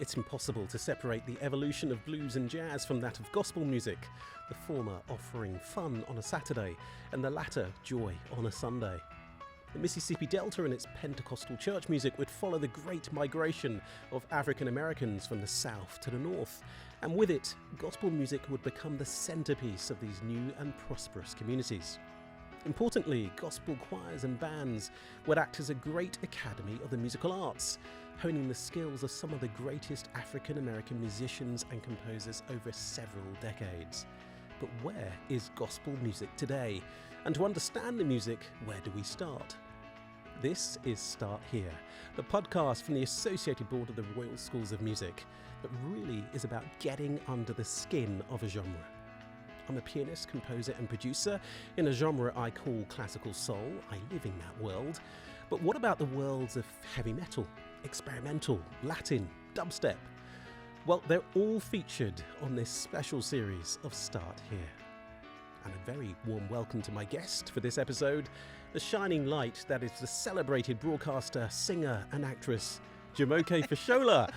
It's impossible to separate the evolution of blues and jazz from that of gospel music, the former offering fun on a Saturday and the latter joy on a Sunday. The Mississippi Delta and its Pentecostal church music would follow the great migration of African Americans from the south to the north, and with it, gospel music would become the centerpiece of these new and prosperous communities. Importantly, gospel choirs and bands would act as a great academy of the musical arts, honing the skills of some of the greatest African American musicians and composers over several decades. But where is gospel music today? And to understand the music, where do we start? This is Start Here, the podcast from the Associated Board of the Royal Schools of Music that really is about getting under the skin of a genre. I'm a pianist, composer and producer in a genre I call classical soul. I live in that world. But what about the worlds of heavy metal, experimental, Latin, dubstep? Well, they're all featured on this special series of Start Here. And a very warm welcome to my guest for this episode, the shining light that is the celebrated broadcaster, singer and actress, Jumoke Fashola.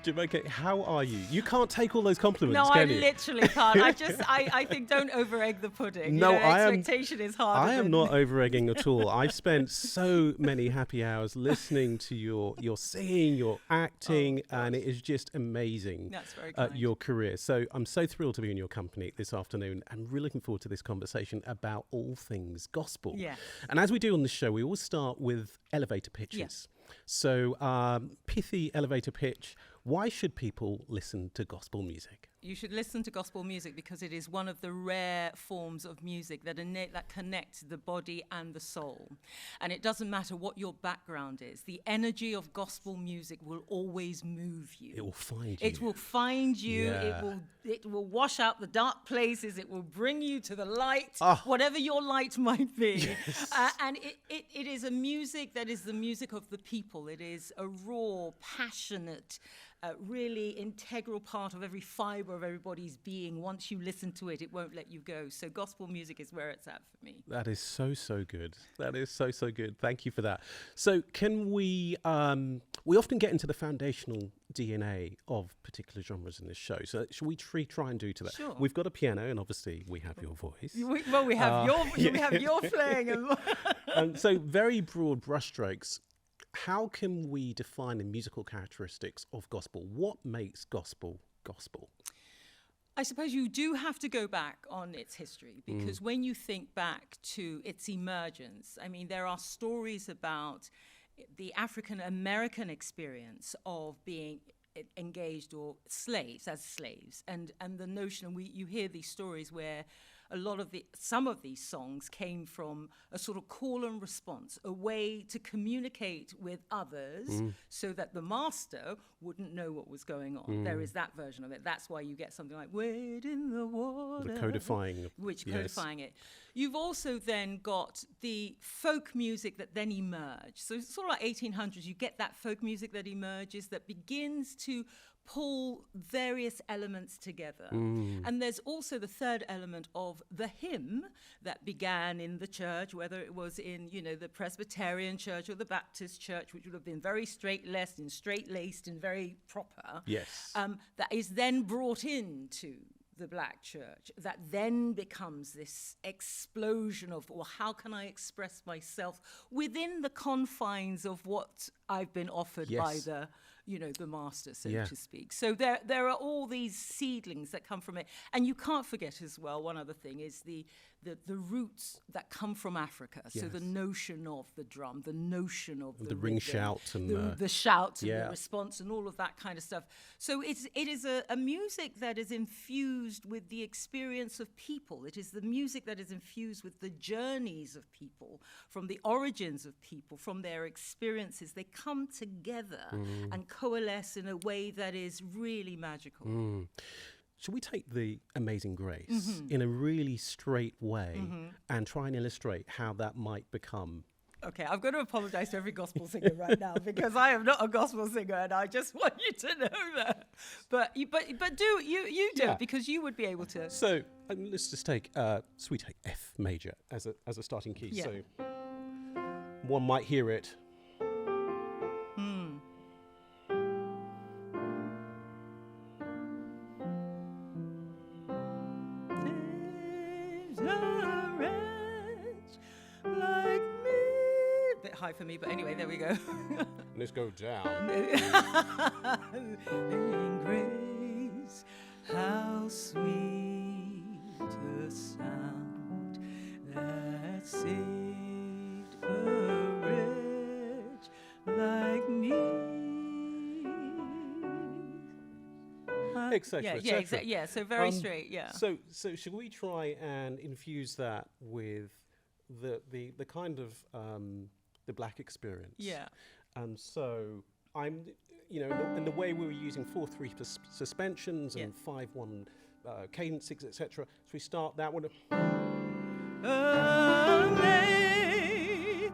Jumoke, how are you? You can't take all those compliments, can you? No, I literally can't. I think don't over-egg the pudding. No, expectation is harder. I am not over-egging at all. I've spent so many happy hours listening to your singing, your acting, and it is just amazing. That's very kind. Your career. So I'm so thrilled to be in your company this afternoon and really looking forward to this conversation about all things gospel. Yeah. And as we do on this show, we always start with elevator pitches. Yeah. So pithy elevator pitch. Why should people listen to gospel music? You should listen to gospel music because it is one of the rare forms of music that connects the body and the soul. And it doesn't matter what your background is. The energy of gospel music will always move you. It will find you. It will find you. Yeah. It will wash out the dark places. It will bring you to the light, Ah. whatever your light might be. Yes. And it is a music that is the music of the people. It is a raw, passionate, really integral part of every fibre of everybody's being. Once you listen to it, it won't let you go. So gospel music is where it's at for me. That is so good. That is so good. Thank you for that. So can we often get into the foundational DNA of particular genres in this show. So should we try and do to that? Sure. We've got a piano and obviously we have your voice. We have your playing. And so very broad brushstrokes. How can we define the musical characteristics of gospel? What makes gospel gospel? I suppose you do have to go back on its history because when you think back to its emergence, I mean, there are stories about the African American experience of being engaged or slaves, and the notion, you hear these stories where some of these songs came from a sort of call and response, a way to communicate with others so that the master wouldn't know what was going on. There is that version of it. That's why you get something like "Wade in the Water," The codifying. Codifying it. You've also then got the folk music that then emerged. So it's sort of like 1800s. You get that folk music that emerges that begins to pull various elements together. And there's also the third element of the hymn that began in the church, whether it was in, the Presbyterian church or the Baptist church, which would have been very straight-laced and very proper. Yes. That is then brought into the black church, that then becomes this explosion of, well, how can I express myself within the confines of what I've been offered by the master, so to speak. So there are all these seedlings that come from it. And you can't forget as well, one other thing is the roots that come from Africa. Yes. So the notion of the drum, the notion of the ring rhythm, shout and the shout and the response and all of that kind of stuff. So it is a music that is infused with the experience of people. It is the music that is infused with the journeys of people, from the origins of people, from their experiences. They come together and coalesce in a way that is really magical. Should we take the Amazing Grace in a really straight way and try and illustrate how that might become? Okay, I'm going to apologize to every gospel singer right now because I am not a gospel singer and I just want you to know that. But do it because you would be able to. So let's just take F major as a starting key. Yeah. So one might hear it. high for me, but anyway, there we go. Let's go down. In grace, how sweet the sound that saved a wretch like me. Etc. Yeah, so very straight, yeah. So should we try and infuse that with the kind of the black experience? Yeah. And so I'm, in the way we were using 4/3 suspensions and 5/1 cadences, etc. So we start that one. Amazing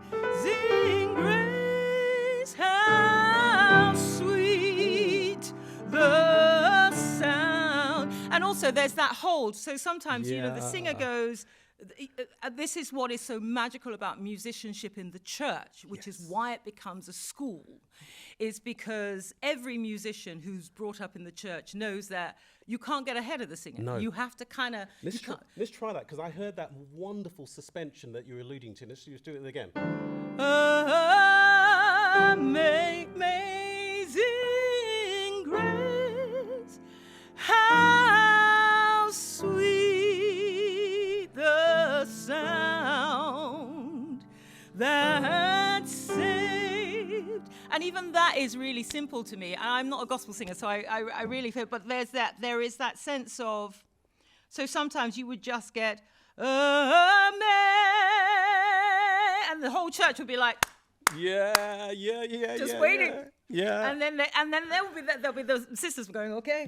grace, how sweet the sound. And also there's that hold. So sometimes, the singer goes, this is what is so magical about musicianship in the church, which is why it becomes a school, is because every musician who's brought up in the church knows that you can't get ahead of the singer. No. You have to kind of... Let's try that, because I heard that wonderful suspension that you're alluding to. Let's just do it again. Amazing grace, how sweet the sound that saved. And even that is really simple to me. I'm not a gospel singer, so I really feel, but there is that sense of, so sometimes you would just get, amen, and the whole church would be like, just waiting. Yeah. And then there'll be those sisters going, okay,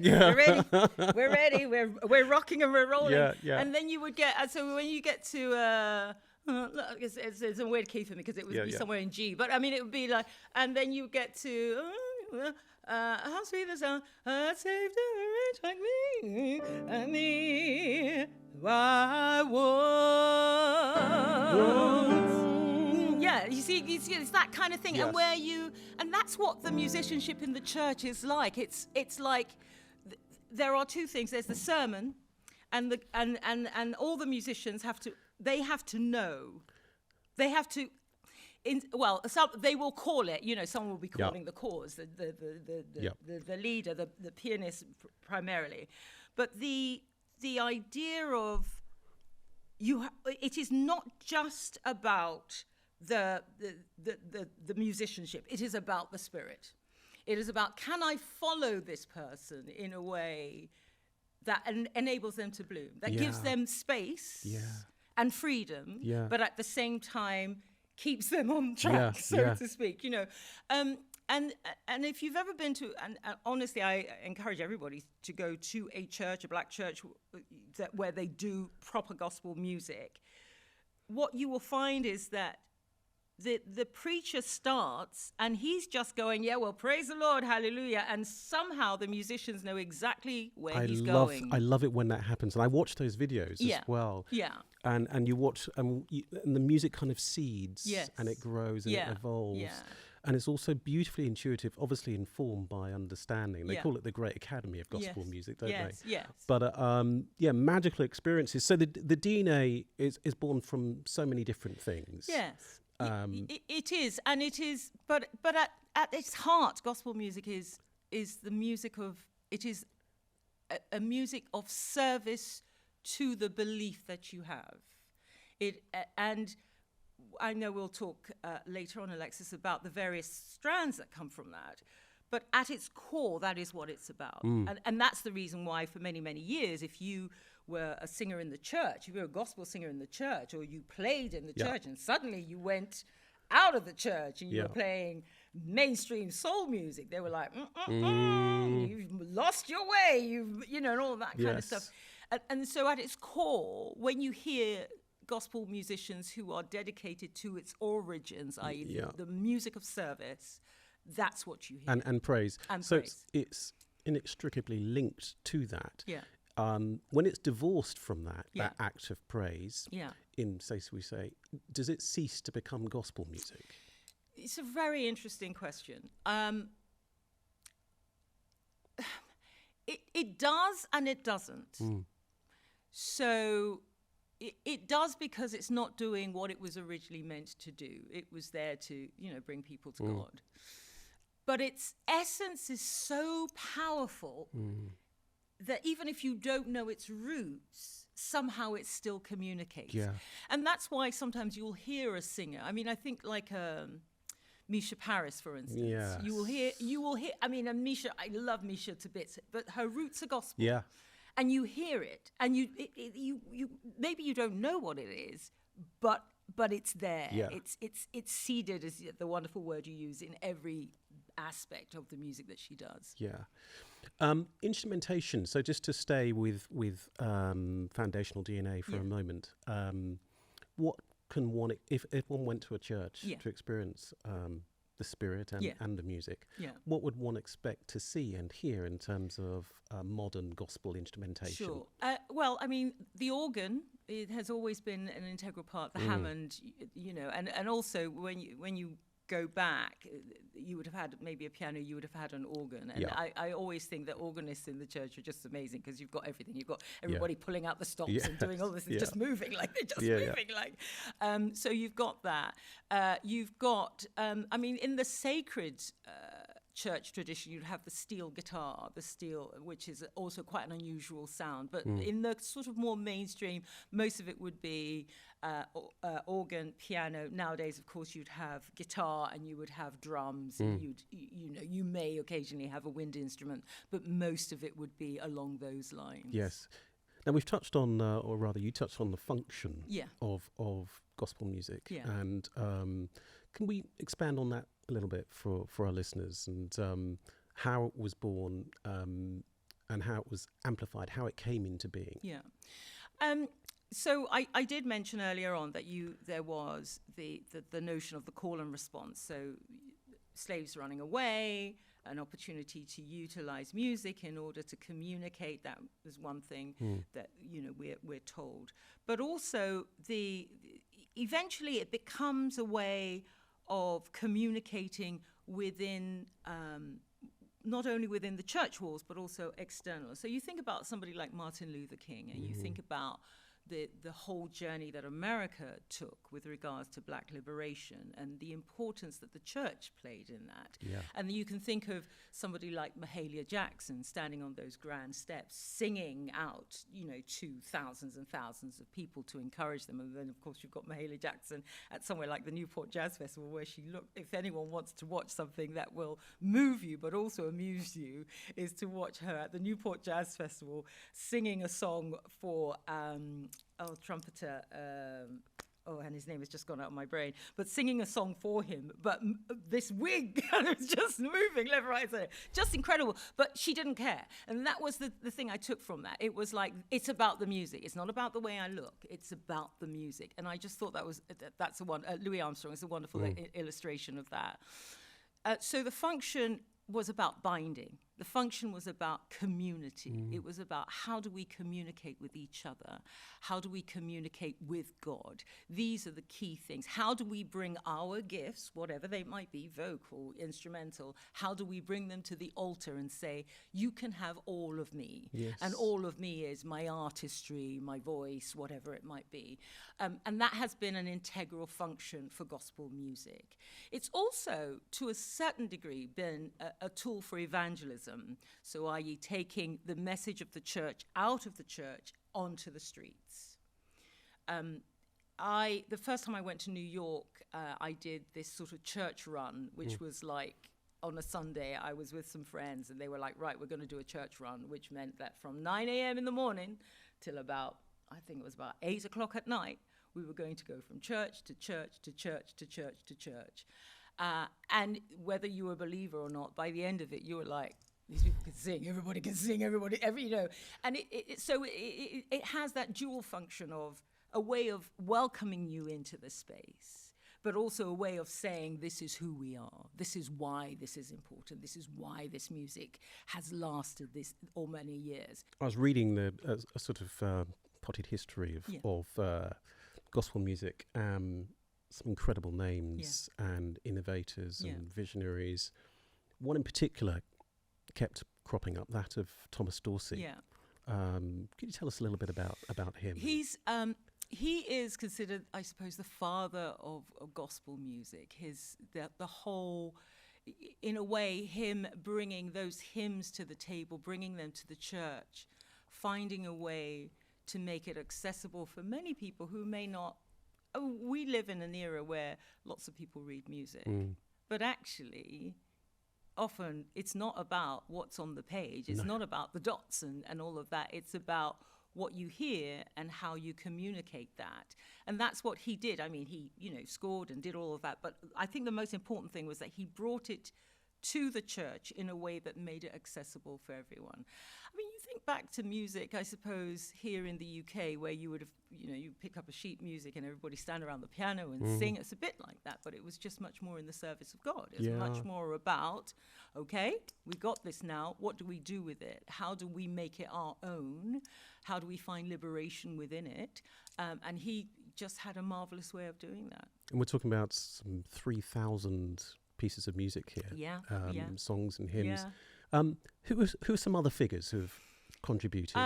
we're ready, we're rocking and we're rolling. Yeah. And then you would get, so when you get to, it's a weird key for me because it would be somewhere in G, but I mean, it would be like, and then you get to, how sweet the sound, saved a wretch like me, and me, I was. Yeah, you see, it's that kind of thing, Yes. and that's what the musicianship in the church is like. It's like there are two things. There's the sermon, and all the musicians have to know. They have to. They will call it. Someone will be calling the chorus, the leader, the pianist primarily, but the idea of it is not just about the musicianship. It is about the spirit. It is about, can I follow this person in a way that enables them to bloom, that gives them space and freedom, but at the same time keeps them on track, so to speak. And if you've ever been to, and honestly, I encourage everybody to go to a church, a black church, where they do proper gospel music. What you will find is that the preacher starts and he's just going, praise the Lord, hallelujah, and somehow the musicians know exactly where he's going. I love it when that happens, and I watch those videos as well. Yeah. And you watch, and the music kind of seeds, and it grows and it evolves. Yeah. And it's also beautifully intuitive, obviously informed by understanding. They call it the Great Academy of Gospel Music, don't they? Yes. But magical experiences. So the DNA is born from so many different things. Yes. It is, but at its heart, gospel music is the music of, it is a music of service to the belief that you have. And I know we'll talk later on, Alexis, about the various strands that come from that. But at its core, that is what it's about. And that's the reason why for many, many years, if you were a singer in the church, if you were a gospel singer in the church, or you played in the church, and suddenly you went out of the church and you were playing mainstream soul music, they were like, you've lost your way, and all of that kind of stuff. And so at its core, when you hear gospel musicians who are dedicated to its origins, i.e. the music of service, that's what you hear. And praise. And so praise. It's inextricably linked to that. Yeah. When it's divorced from that act of praise, does it cease to become gospel music? It's a very interesting question. It does and it doesn't. So it does, because it's not doing what it was originally meant to do. It was there to, bring people to God. But its essence is so powerful that even if you don't know its roots, somehow it still communicates. Yeah. And that's why sometimes you'll hear a singer. I mean, I think like Misha Paris, for instance. Yes. You will hear, I mean, and Misha, I love Misha to bits, but her roots are gospel. Yeah. And you hear it, and you maybe you don't know what it is, but it's there. Yeah. It's seeded, is the wonderful word you use, in every aspect of the music that she does. Yeah. Instrumentation. So just to stay with foundational DNA for a moment, what can one, if one went to a church to experience the spirit and the music, what would one expect to see and hear in terms of modern gospel instrumentation? Sure. Well, I mean, the organ, it has always been an integral part. The Hammond, and also when you go back, you would have had maybe a piano, you would have had an organ. And I always think that organists in the church are just amazing, because you've got everything. You've got everybody pulling out the stops and doing all this and just moving, like they're just moving. Like, so you've got that. You've got, I mean, in the sacred church tradition, you'd have the steel guitar, which is also quite an unusual sound. But in the sort of more mainstream, most of it would be organ, piano. Nowadays, of course, you'd have guitar and you would have drums. And you may occasionally have a wind instrument, but most of it would be along those lines. Yes. Now we've touched on, or rather, you touched on the function of gospel music. Yeah. And can we expand on that a little bit for our listeners, and how it was born, and how it was amplified, how it came into being? Yeah. So I did mention earlier on that there was the notion of the call and response. So slaves running away, an opportunity to utilize music in order to communicate. That was one thing that we're told. But also eventually it becomes a way of communicating within not only within the church walls, but also external. So you think about somebody like Martin Luther King, and you think about the whole journey that America took with regards to black liberation and the importance that the church played in that. Yeah. And you can think of somebody like Mahalia Jackson standing on those grand steps, singing out, to thousands and thousands of people to encourage them. And then, of course, you've got Mahalia Jackson at somewhere like the Newport Jazz Festival, where she looked, if anyone wants to watch something that will move you but also amuse you, is to watch her at the Newport Jazz Festival singing a song for trumpeter, and his name has just gone out of my brain, but singing a song for him, but this wig was just moving left, right, center. Just incredible. But she didn't care. And that was the thing I took from that. It was like, it's about the music. It's not about the way I look. It's about the music. And I just thought that's a one. Louis Armstrong is a wonderful illustration of that. So the function was about binding. The function was about community. It was about, how do we communicate with each other? How do we communicate with God? These are the key things. How do we bring our gifts, whatever they might be, vocal, instrumental, how do we bring them to the altar and say, you can have all of me? Yes. And all of me is my artistry, my voice, whatever it might be. And that has been an integral function for gospel music. It's also, to a certain degree, been a tool for evangelism. So, i.e., taking the message of the church out of the church onto the streets. The first time I went to New York, I did this sort of church run, which was like, on a Sunday, I was with some friends, and they were like, right, we're going to do a church run, which meant that from 9 a.m. in the morning till about, I think it was about 8 o'clock at night, we were going to go from church to church to church to church to church. And whether you were a believer or not, by the end of it, you were like, these people can sing, everybody can sing, and it has that dual function of a way of welcoming you into the space, but also a way of saying, this is who we are, this is why this is important, this is why this music has lasted this all many years. I was reading a sort of potted history of gospel music, some incredible names and innovators and visionaries. One in particular kept cropping up, that of Thomas Dorsey. Yeah. Could you tell us a little bit about him? He's he is considered, I suppose, the father of gospel music. The whole, in a way, him bringing those hymns to the table, bringing them to the church, finding a way to make it accessible for many people who may not. Oh, we live in an era where lots of people read music, but actually, often it's not about what's on the page. It's not about the dots and all of that. It's about what you hear and how you communicate that. And that's what he did. I mean, he, scored and did all of that. But I think the most important thing was that he brought it to the church in a way that made it accessible for everyone. I mean, you think back to music, I suppose, here in the UK, where you would have, you pick up a sheet music and everybody stand around the piano and sing. It's a bit like that, but it was just much more in the service of God. It was much more about, okay, we got this now. What do we do with it? How do we make it our own? How do we find liberation within it? And he just had a marvelous way of doing that. And we're talking about some 3,000 pieces of music here, songs and hymns. Who are some other figures who've contributed?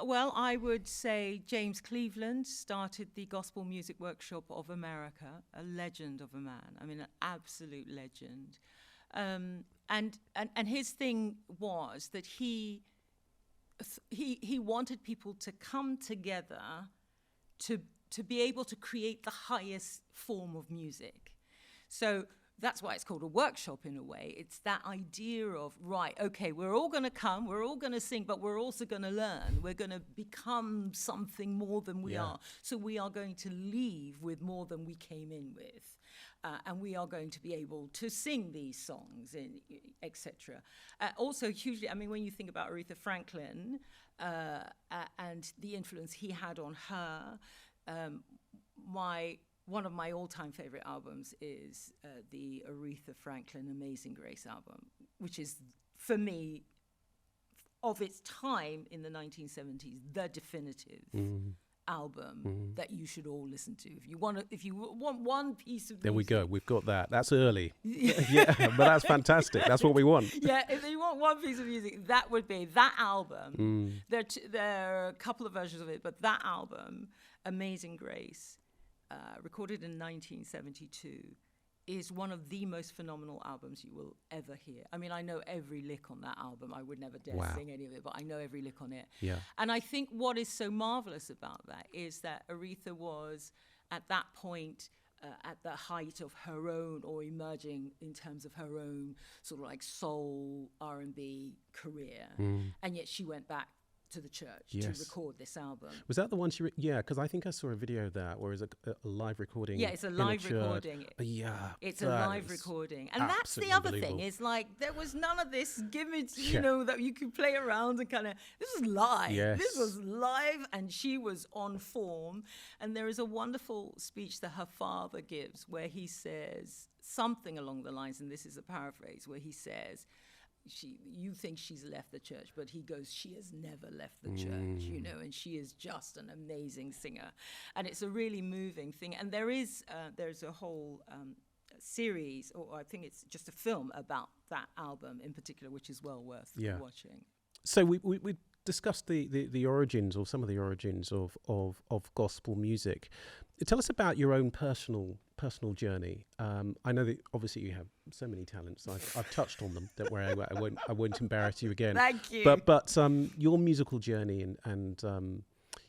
Well, I would say James Cleveland started the Gospel Music Workshop of America, a legend of a man. I mean, an absolute legend. And his thing was that he wanted people to come together to be able to create the highest form of music. So that's why it's called a workshop in a way. It's that idea of, right, okay, we're all going to come, we're all going to sing, but we're also going to learn. We're going to become something more than we are. So we are going to leave with more than we came in with. And we are going to be able to sing these songs, etc. Also, hugely, I mean, when you think about Aretha Franklin and the influence he had on her, one of my all-time favorite albums is the Aretha Franklin Amazing Grace album, which is, for me, of its time in the 1970s, the definitive album that you should all listen to. If you want one piece of music. There we go. We've got that. That's early. But that's fantastic. That's what we want. Yeah, if you want one piece of music, that would be that album. There are a couple of versions of it, but that album, Amazing Grace, recorded in 1972, is one of the most phenomenal albums you will ever hear. I mean, I know every lick on that album. I would never dare sing any of it, but I know every lick on it. Yeah. And I think what is so marvelous about that is that Aretha was, at that point, at the height of her own, or emerging in terms of her own sort of like soul R&B career. And yet she went back to the church to record this album. Was that the one she... because I think I saw a video of that where it's a live recording. Yeah, it's a live recording. It's a live recording. And that's the other thing, is like, there was none of this gimmick, that you could play around and kind of... This was live. Yes. This was live, and she was on form. And there is a wonderful speech that her father gives where he says something along the lines, and this is a paraphrase, where he says... you think she's left the church, but he goes, she has never left the church, and she is just an amazing singer. And it's a really moving thing. And there's a whole series, or I think it's just a film about that album in particular, which is well worth watching. So we discussed the origins, or some of the origins of gospel music. Tell us about your own personal journey. I know that obviously you have so many talents. I've touched on them. Don't worry, I won't embarrass you again. Thank you. But your musical journey and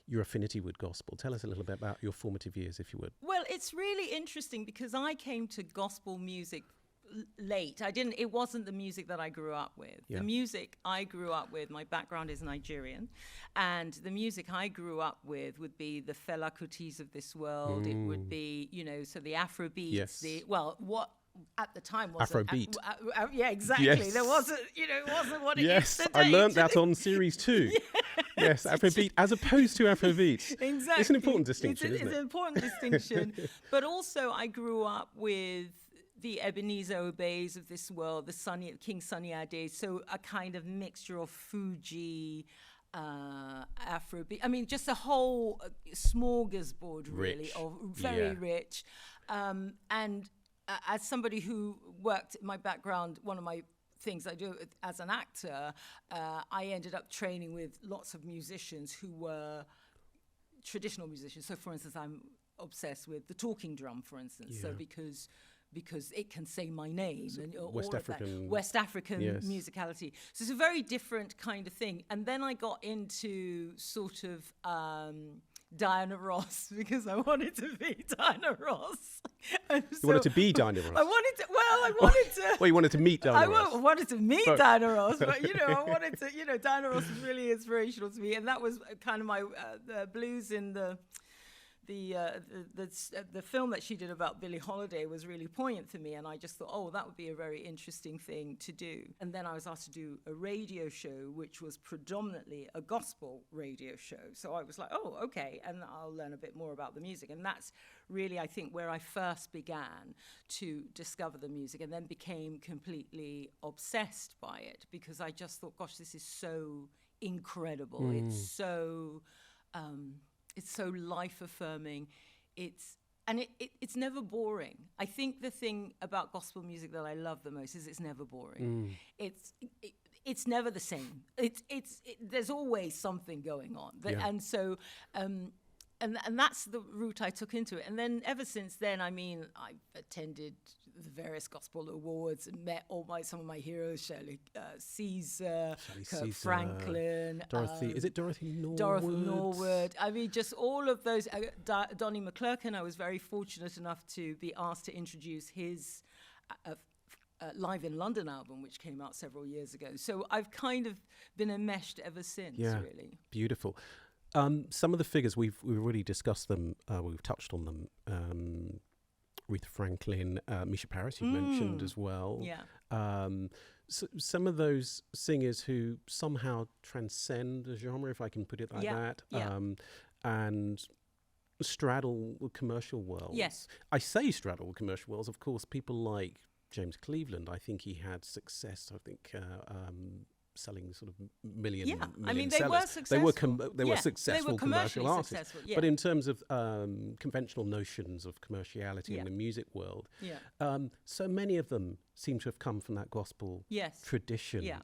your affinity with gospel. Tell us a little bit about your formative years, if you would. Well, it's really interesting because I came to gospel music late. It wasn't the music that I grew up with. Yeah. The music I grew up with, my background is Nigerian, and the music I grew up with would be the Fela Kutis of this world. It would be, so the Afrobeats, what at the time was Afrobeat. Yeah, exactly. Yes. There wasn't, it wasn't what it is today. I learned that on series 2. Yes, Afrobeat as opposed to Afrobeat. Exactly. It's an important distinction, isn't it? It's an important distinction. But also I grew up with the Ebenezer Obeys of this world, the King Sunny Ade, so a kind of mixture of Fuji, Afrobeat. I mean, just a whole smorgasbord, really, of very rich. And as somebody who worked, my background, one of my things I do as an actor, I ended up training with lots of musicians who were traditional musicians. So, for instance, I'm obsessed with the talking drum, for instance. So because it can say my name and West African, West African yes. musicality. So it's a very different kind of thing. And then I got into sort of Diana Ross because I wanted to be Diana Ross. You wanted to be Diana Ross? I wanted to. Well, you wanted to meet Diana Ross. I wanted to meet Diana Ross, but I wanted to. Diana Ross was really inspirational to me, and that was kind of my the blues in the film that she did about Billie Holiday was really poignant for me, and I just thought, oh, that would be a very interesting thing to do. And then I was asked to do a radio show, which was predominantly a gospel radio show. So I was like, oh, okay, and I'll learn a bit more about the music. And that's really, I think, where I first began to discover the music, and then became completely obsessed by it, because I just thought, gosh, this is so incredible. It's so life-affirming. It's never boring. I think the thing about gospel music that I love the most is it's never boring. It's never the same. There's always something going on. And so and that's the route I took into it. And then ever since then, I mean, I've attended the various gospel awards and met some of my heroes, Shirley Caesar, Kirk Franklin, Dorothy. Is it Dorothy Norwood? Dorothy Norwood. I mean, just all of those. Donnie McClurkin, I was very fortunate enough to be asked to introduce his Live in London album, which came out several years ago. So I've kind of been enmeshed ever since, really. Beautiful. Some of the figures, we've already discussed them, we've touched on them. Aretha Franklin, Misha Paris, you mentioned as well. Yeah. So some of those singers who somehow transcend the genre, if I can put it like that, and straddle the commercial world. Yes. I say straddle the commercial worlds. Of course, people like James Cleveland, I think he had success, selling sort of million I mean, sellers. were successful. They were successful commercial artists. Successful, But in terms of conventional notions of commerciality in the music world, so many of them seem to have come from that gospel tradition. Yeah.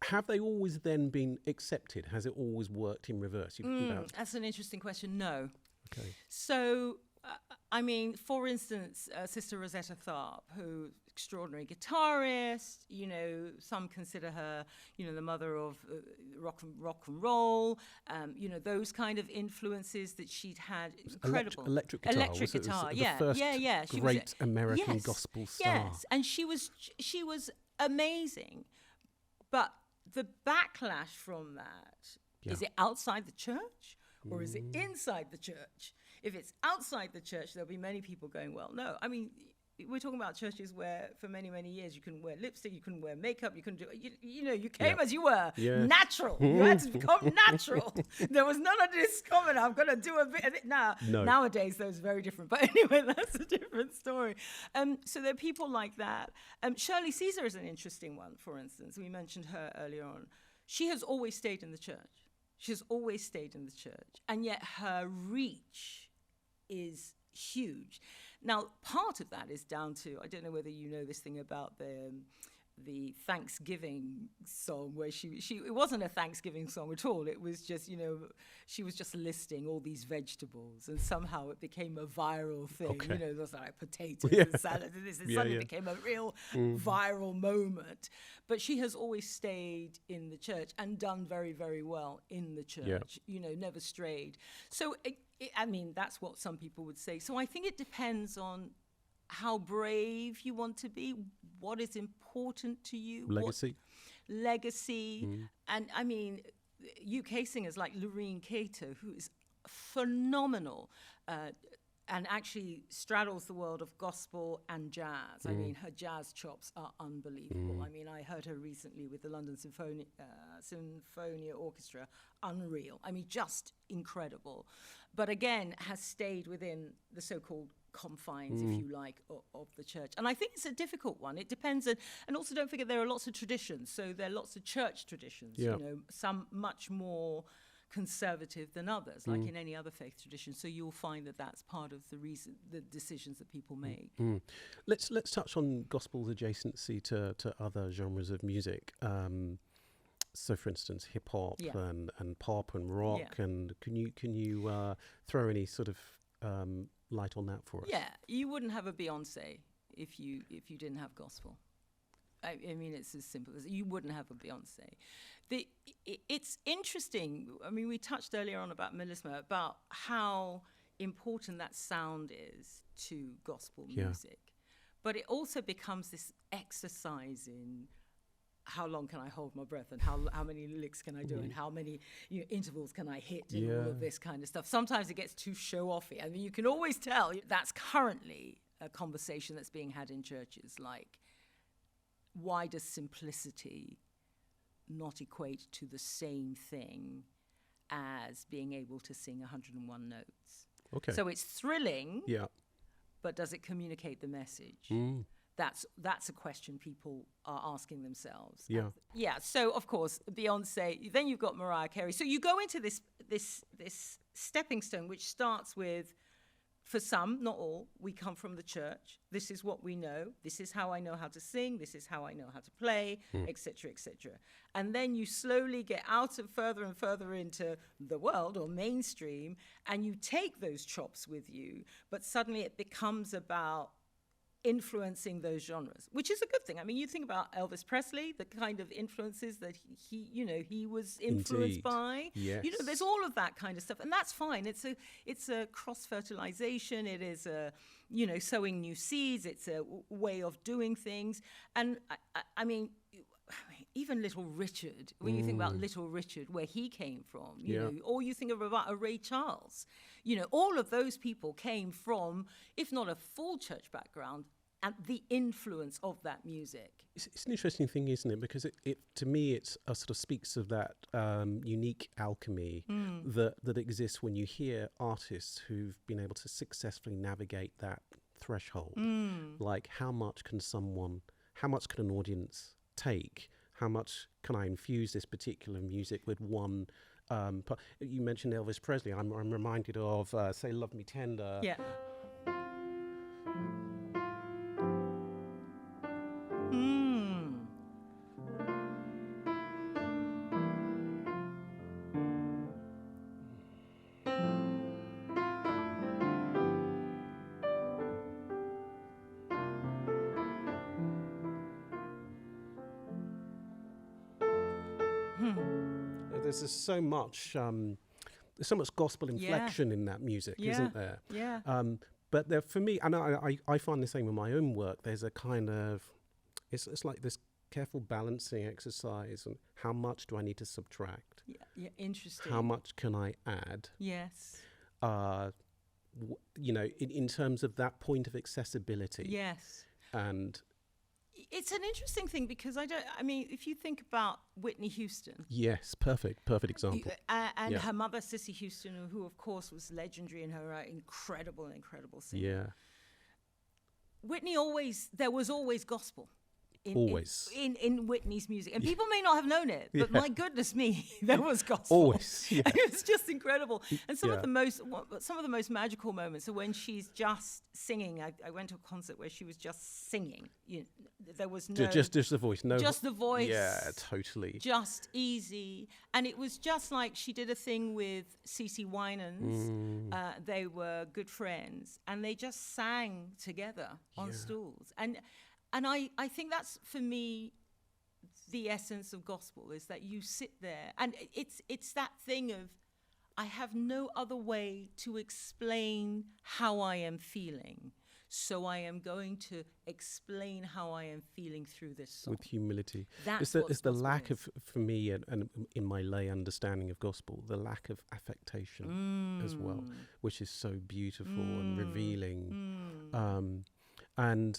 Have they always then been accepted? Has it always worked in reverse? That's an interesting question. No. Okay. So, I mean, for instance, Sister Rosetta Tharpe, who extraordinary guitarist, some consider her, the mother of rock and roll, those kind of influences that she'd had. Incredible. Electric guitar. The first great American gospel star. Yes, and she was amazing. But the backlash from that, is it outside the church or is it inside the church? If it's outside the church, there'll be many people going, well, no. I mean, we're talking about churches where for many, many years you couldn't wear lipstick, you couldn't wear makeup, you couldn't do, you came as you were, natural. You had to become natural. There was none of this comment, I'm going to do a bit of it now. No. Nowadays, those are very different. But anyway, that's a different story. So there are people like that. Shirley Caesar is an interesting one, for instance. We mentioned her earlier on. She has always stayed in the church. She has always stayed in the church. And yet her reach is huge. Now, part of that is down to, I don't know whether you know this thing about the Thanksgiving song where she it wasn't a Thanksgiving song at all. It was just, she was just listing all these vegetables, and somehow it became a viral thing. Okay. There's like potatoes and salad, and this suddenly became a real viral moment. But she has always stayed in the church and done very, very well in the church. Never strayed. So I mean, that's what some people would say. So I think it depends on how brave you want to be, what is important to you. Legacy. And I mean, UK singers like Loreen Cato, who is phenomenal and actually straddles the world of gospel and jazz. I mean, her jazz chops are unbelievable. I mean, I heard her recently with the London Sinfonia Orchestra. Unreal. I mean, just incredible. But again, has stayed within the so-called confines, if you like, of the church. And I think it's a difficult one. It depends. And also don't forget there are lots of traditions. So there are lots of church traditions, some much more conservative than others, like in any other faith tradition. So you'll find that that's part of the decisions that people make. Let's touch on gospel's adjacency to other genres of music. So, for instance, hip hop Yeah. and pop and rock, Yeah. and can you throw any sort of light on that for us? Yeah, you wouldn't have a Beyonce if you didn't have gospel. I mean, it's as simple as you wouldn't have a Beyonce. It's interesting. I mean, we touched earlier on about melisma, about how important that sound is to gospel music. But it also becomes this exercise in how long can I hold my breath, and how many licks can I do, and how many intervals can I hit, and all of this kind of stuff. Sometimes it gets too show-offy. I mean, you can always tell that's currently a conversation that's being had in churches, like, why does simplicity not equate to the same thing as being able to sing 101 notes? Okay. So it's thrilling, Yeah. but does it communicate the message? That's a question people are asking themselves. Yeah. Yeah. So of course, Beyonce. Then you've got Mariah Carey. So you go into this stepping stone, which starts with, for some, not all, we come from the church. This is what we know. This is how I know how to sing. This is how I know how to play, etc., etc. And then you slowly get out of further and further into the world or mainstream, and you take those chops with you. But suddenly it becomes about influencing those genres, which is a good thing. I mean, you think about Elvis Presley, the kind of influences that he was influenced Indeed. by. Yes. There's all of that kind of stuff, and that's fine. It's a cross-fertilization. It is a, sowing new seeds. It's a way of doing things. And I mean, even Little Richard, when you think about Little Richard, where he came from, you know, or you think about a Ray Charles, all of those people came from, if not a full church background, and the influence of that music. It's an interesting thing, isn't it? Because it to me, it sort of speaks of that unique alchemy that exists when you hear artists who've been able to successfully navigate that threshold. Like, how much can an audience take? How much can I infuse this particular music with one? You mentioned Elvis Presley. I'm reminded of, say, "Love Me Tender." Yeah. There's so much gospel inflection in that music, isn't there? Yeah. But there, for me, and I find the same in my own work, there's a kind of, it's like this careful balancing exercise, and how much do I need to subtract? Yeah, interesting. How much can I add? Yes. In terms of that point of accessibility. Yes. And it's an interesting thing, because if you think about Whitney Houston. Yes, perfect example. And her mother, Cissy Houston, who of course was legendary in her incredible singer. Yeah. Whitney there was always gospel. In Whitney's music, and people may not have known it, but my goodness me, there was gospel. Always, yeah. It was just incredible. And some of the most magical moments are when she's just singing. I went to a concert where she was just singing. There was no just the voice, just the voice. Yeah, totally. Just easy, and it was just like she did a thing with CeCe Winans. They were good friends, and they just sang together on stools. And I think that's, for me, the essence of gospel, is that you sit there, and it's that thing of, I have no other way to explain how I am feeling, so I am going to explain how I am feeling through this song. With humility. That's it's the lack of, for me, and in my lay understanding of gospel, the lack of affectation as well, which is so beautiful and revealing. And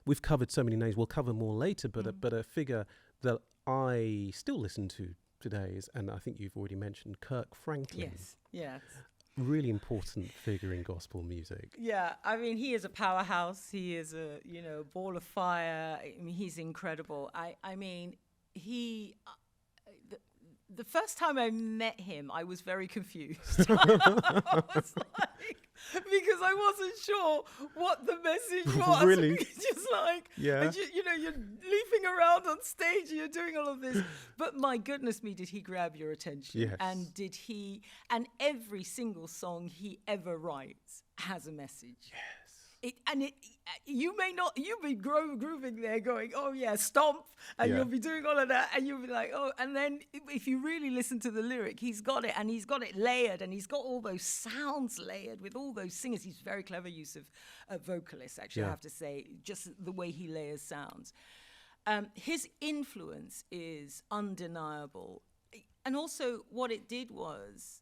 we've covered so many names. We'll cover more later, but a figure that I still listen to today is, and I think you've already mentioned, Kirk Franklin. Yes. Really important figure in gospel music. Yeah, I mean, he is a powerhouse. He is a ball of fire. I mean, he's incredible. I mean, the first time I met him, I was very confused. I was like, because I wasn't sure what the message was. Really? Just like, Yeah. and you're leaping around on stage, you're doing all of this. But my goodness me, did he grab your attention? Yes. And every single song he ever writes has a message. Yes. You be grooving there going, oh yeah, stomp, and you'll be doing all of that, and you'll be like, oh, and then if you really listen to the lyric, he's got it, and he's got it layered, and he's got all those sounds layered with all those singers. He's very clever use of vocalists, actually, I have to say, just the way he layers sounds. His influence is undeniable, and also what it did was,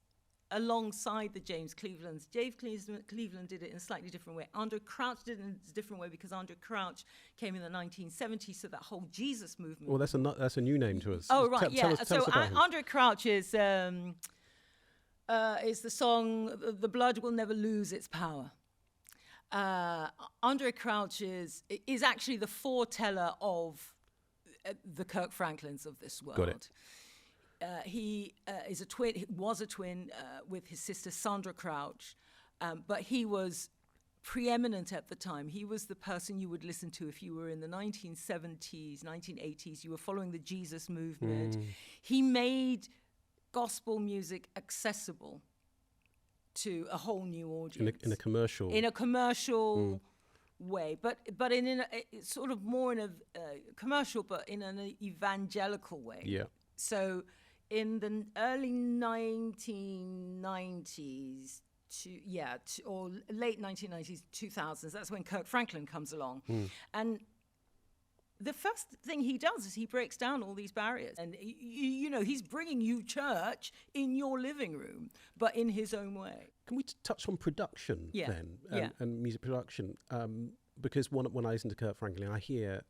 alongside the James Clevelands. Cleveland did it in a slightly different way. André Crouch did it in a different way because André Crouch came in the 1970s, so that whole Jesus movement. Well, that's a new name to us. Oh, right, Tell us about him. André Crouch is the song "The Blood Will Never Lose Its Power." André Crouch is actually the foreteller of the Kirk Franklins of this world. Got it. He was a twin with his sister Sandra Crouch, but he was preeminent at the time. He was the person you would listen to if you were in the 1970s, 1980s, you were following the Jesus movement. He made gospel music accessible to a whole new audience. In a commercial. In a commercial way, but in a sort of more in a commercial, but in an evangelical way. Yeah. So in the early 1990s or late 1990s, 2000s, that's when Kirk Franklin comes along. And the first thing he does is he breaks down all these barriers. And, he's bringing you church in your living room, but in his own way. Can we touch on production then? And music production? Because when I listen to Kirk Franklin, I hear,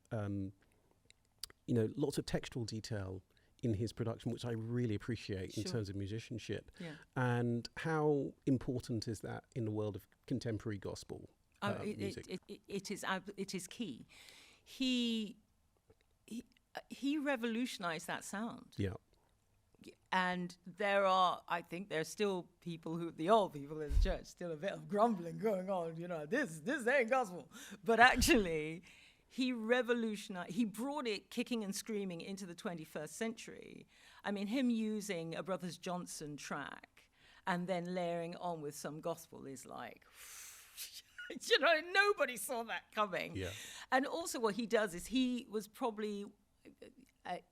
lots of textual detail in his production, which I really appreciate in terms of musicianship. Yeah. And how important is that in the world of contemporary gospel music? It is key. He revolutionized that sound. Yeah. And I think there's still the old people in the church, still a bit of grumbling going on, this ain't gospel. But actually, he revolutionized, he brought it kicking and screaming into the 21st century. I mean, him using a Brothers Johnson track and then layering on with some gospel is like, nobody saw that coming. Yeah. And also what he does is he was probably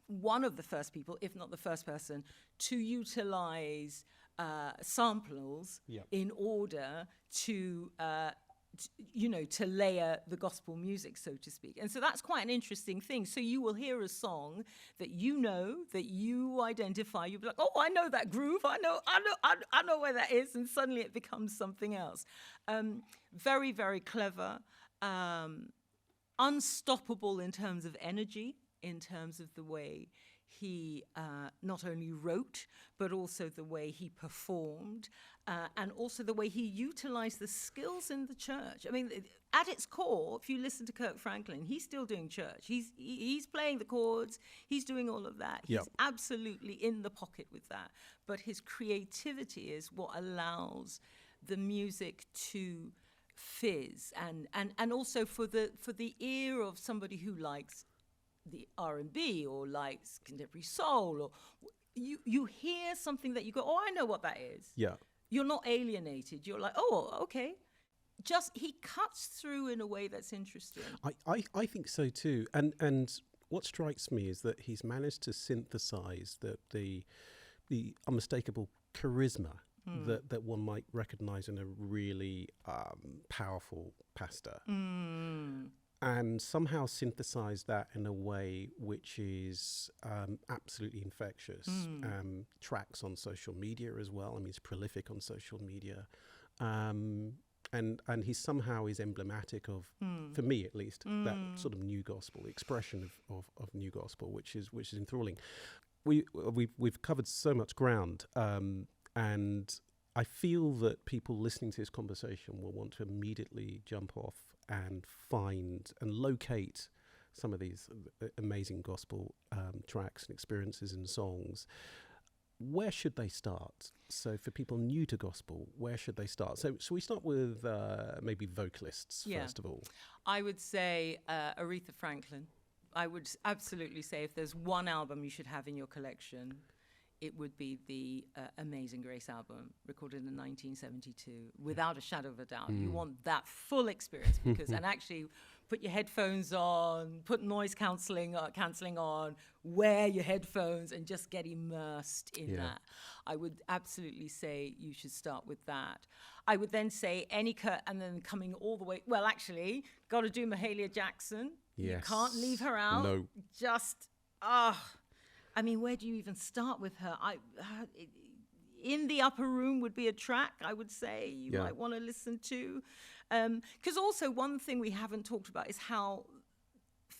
one of the first people, if not the first person, to utilize samples in order to layer the gospel music, so to speak. And so that's quite an interesting thing. So you will hear a song that that you identify. You'll be like, oh, I know that groove. I know where that is. And suddenly it becomes something else. Very, very clever. Unstoppable in terms of energy, in terms of the way he not only wrote, but also the way he performed, and also the way he utilized the skills in the church. I mean, at its core, if you listen to Kirk Franklin, he's still doing church. He's playing the chords. He's doing all of that. He's absolutely in the pocket with that. But his creativity is what allows the music to fizz, and also for the ear of somebody who likes the R&B or likes contemporary soul, or you hear something that you go, oh, I know what that is. Yeah. You're not alienated. You're like, oh, okay. Just he cuts through in a way that's interesting. I think so too. And what strikes me is that he's managed to synthesize the unmistakable charisma that one might recognize in a really powerful pastor. And somehow synthesize that in a way which is absolutely infectious. Tracks on social media as well. I mean, he's prolific on social media. And he somehow is emblematic of, for me at least, that sort of new gospel, the expression of new gospel, which is enthralling. We've covered so much ground, and I feel that people listening to this conversation will want to immediately jump off and find and locate some of these amazing gospel tracks and experiences and songs. where should they start? So for people new to gospel, where should they start? So we start with maybe vocalists, first of all. I would say Aretha Franklin. I would absolutely say if there's one album you should have in your collection, it would be the Amazing Grace album, recorded in 1972, without a shadow of a doubt. You want that full experience and actually put your headphones on, put noise cancelling on, wear your headphones and just get immersed in that. I would absolutely say you should start with that. I would then say any Kirk, and then coming all the way, well, actually, got to do Mahalia Jackson. Yes. You can't leave her out. No. Just, I mean, where do you even start with her? In the Upper Room would be a track, I would say, you might want to listen to. Because also one thing we haven't talked about is how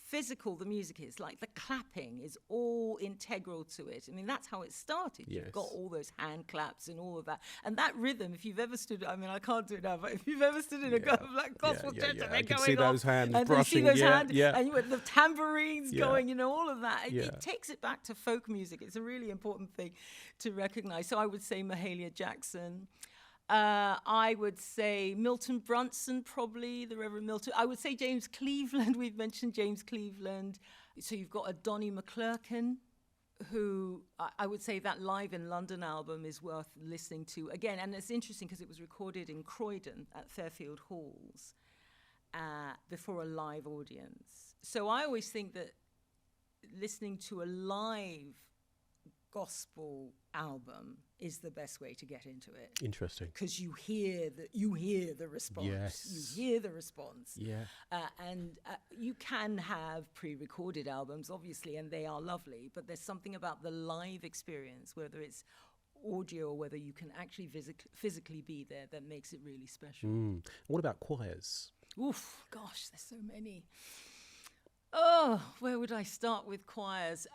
physical the music is. Like the clapping is all integral to it. I mean, that's how it started. Yes. You've got all those hand claps and all of that. And that rhythm, if you've ever stood, I mean, I can't do it now, but if you've ever stood in a gospel church and they're going see those off, hands and brushing, you see those hands, and with the tambourines Yeah. going, you know, all of that. Yeah. It takes it back to folk music. It's a really important thing to recognize. So I would say Mahalia Jackson. I would say Milton Brunson, probably, the Reverend Milton. I would say James Cleveland. We've mentioned James Cleveland. So you've got a Donnie McClurkin, who I would say that Live in London album is worth listening to. Again, and it's interesting because it was recorded in Croydon at Fairfield Halls before a live audience. So I always think that listening to a live gospel album is the best way to get into it. Interesting. Because you hear the response. Yes. You hear the response. Yeah. And you can have pre-recorded albums, obviously, and they are lovely, but there's something about the live experience, whether it's audio or whether you can actually physically be there, that makes it really special. What about choirs? Oof, gosh, there's so many. Oh, where would I start with choirs?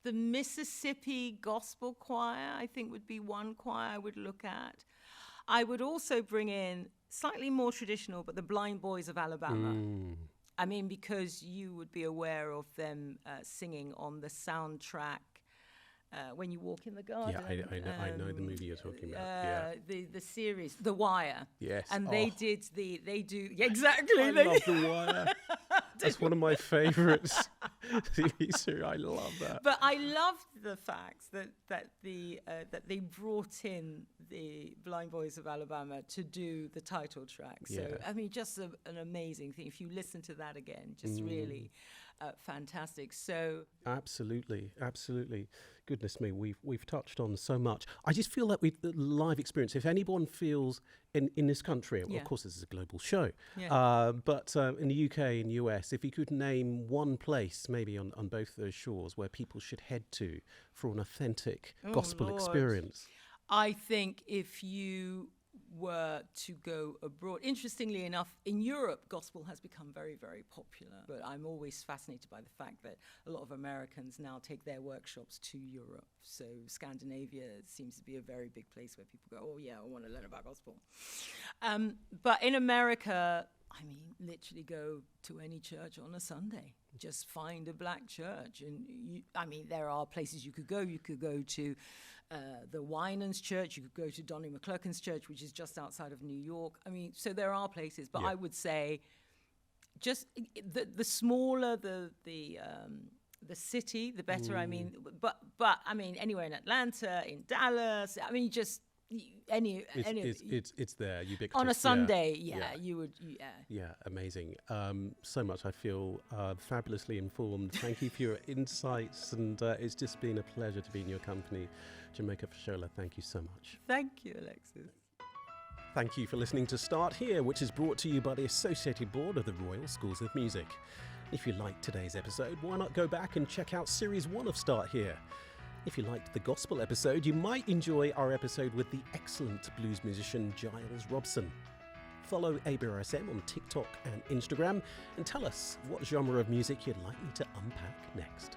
The Mississippi Gospel Choir, I think, would be one choir I would look at. I would also bring in slightly more traditional, but the Blind Boys of Alabama. I mean, because you would be aware of them singing on the soundtrack When You Walk in the Garden. Yeah, I know the movie you're talking about. The series, The Wire. Yes. And they do exactly. I love The Wire. That's one of my favourites. I love that. But I loved the fact that they brought in the Blind Boys of Alabama to do the title track. So I mean, just an amazing thing. If you listen to that again, just really fantastic. So absolutely. Goodness me, we've touched on so much. I just feel that with the live experience, if anyone feels in this country, well, of course this is a global show, but in the UK and US, if you could name one place, maybe on both those shores, where people should head to for an authentic gospel experience. I think if you were to go abroad, interestingly enough, in Europe, gospel has become very, very popular. But I'm always fascinated by the fact that a lot of Americans now take their workshops to Europe. So Scandinavia seems to be a very big place where people go, oh yeah, I want to learn about gospel. But in America, I mean, literally go to any church on a Sunday. Just find a black church. And there are places you could go. You could go to the Winans Church. You could go to Donnie McClurkin's church, which is just outside of New York. I mean, so there are places. But I would say just the smaller the city, the better. I mean, but I mean, anywhere in Atlanta, in Dallas. I mean, just it's there, ubiquitous. On a Sunday, you would. Yeah, amazing. So much. I feel fabulously informed. Thank you for your insights, and it's just been a pleasure to be in your company. Jumoke Fashola, thank you so much. Thank you, Alexis. Thank you for listening to Start Here, which is brought to you by the Associated Board of the Royal Schools of Music. If you liked today's episode, why not go back and check out Series 1 of Start Here? If you liked the gospel episode, you might enjoy our episode with the excellent blues musician Giles Robson. Follow ABRSM on TikTok and Instagram and tell us what genre of music you'd like me to unpack next.